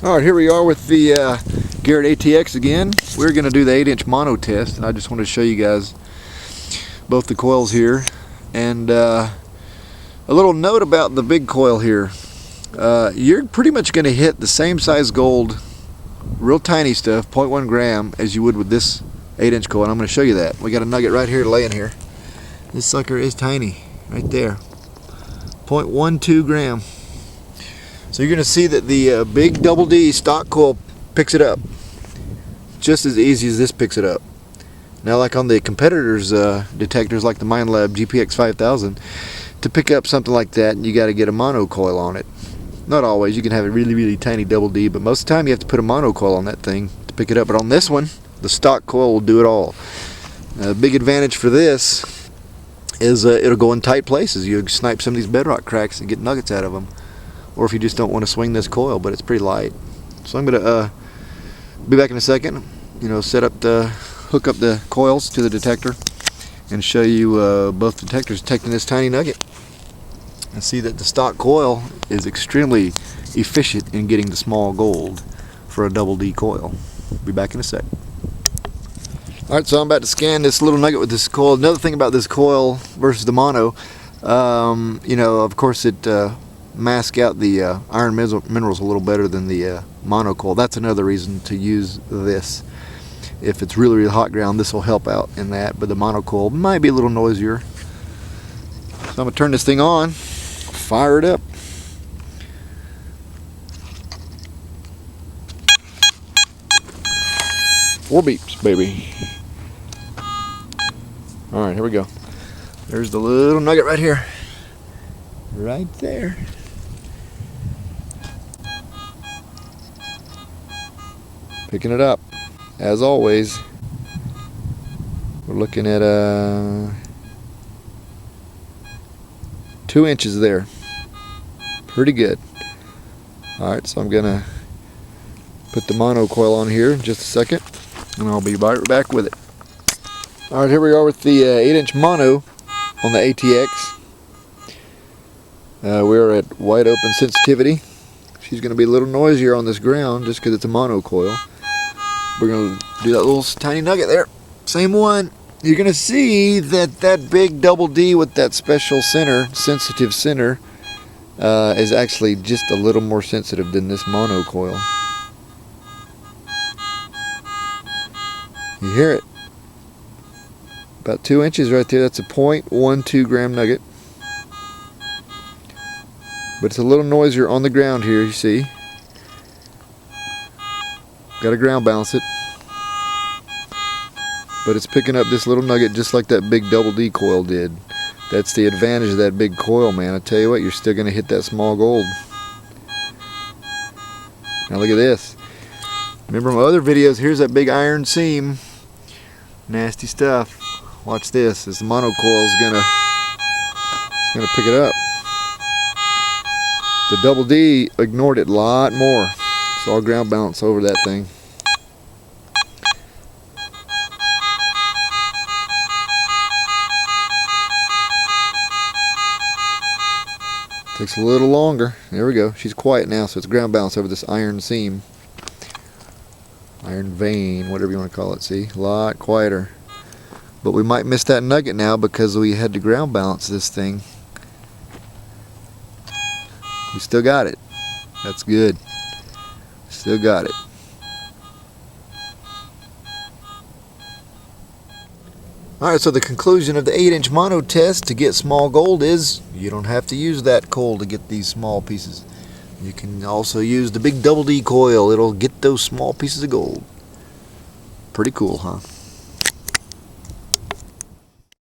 Alright, here we are with the Garrett ATX again. We're going to do the 8-inch mono test, and I just wanted to show you guys both the coils here. And a little note about the big coil here. You're pretty much going to hit the same size gold, real tiny stuff, 0.1 gram, as you would with this 8-inch coil, and I'm going to show you that. We got a nugget right here laying here. This sucker is tiny, right there. 0.12 gram. So you're going to see that the big double D stock coil picks it up just as easy as this picks it up. Now, like on the competitors' detectors, like the MindLab GPX 5000, to pick up something like that, you got to get a mono coil on it. Not always. You can have a really tiny double D, but most of the time you have to put a mono coil on that thing to pick it up. But on this one, the stock coil will do it all. Big advantage for this is it'll go in tight places. You snipe some of these bedrock cracks and get nuggets out of them. Or if you just don't want to swing this coil, but it's pretty light. So I'm going to be back in a second, hook up the coils to the detector and show you both detectors detecting this tiny nugget. And see that the stock coil is extremely efficient in getting the small gold for a double D coil. Be back in a sec. Alright, so I'm about to scan this little nugget with this coil. Another thing about this coil versus the mono, of course it mask out the iron minerals a little better than the mono coil. That's another reason to use this. If it's really hot ground, this will help out in that, but the mono coil might be a little noisier. So I'm going to turn this thing on, fire it up. Four beeps, baby. Alright, here we go. There's the little nugget right here. Right there. Picking it up, as always. We're looking at 2 inches there. Pretty good. Alright, so I'm gonna put the mono coil on here in just a second, and I'll be right back with it. Alright, here we are with the 8-inch mono on the ATX. We're at wide open sensitivity. She's going to be a little noisier on this ground just because it's a mono coil. We're going to do that little tiny nugget there. Same one. You're going to see that that big double D with that special center, sensitive center, is actually just a little more sensitive than this mono coil. You hear it. About 2 inches right there. That's a 0.12 gram nugget. But it's a little noisier on the ground here, you see. Got to ground balance it. But it's picking up this little nugget just like that big double D coil did. That's the advantage of that big coil, man. I tell you what, you're still going to hit that small gold. Now look at this. Remember my other videos, here's that big iron seam. Nasty stuff. Watch this. This mono coil is gonna pick it up. The double D ignored it a lot more, so I'll ground balance over that thing. Takes a little longer. There we go. She's quiet now, so it's ground balance over this iron seam. Iron vein, whatever you want to call it. See? A lot quieter. But we might miss that nugget now because we had to ground balance this thing. We still got it. That's good. Still got it. Alright, so the conclusion of the 8-inch mono test to get small gold is you don't have to use that coil to get these small pieces. You can also use the big double D coil. It'll get those small pieces of gold. Pretty cool, huh?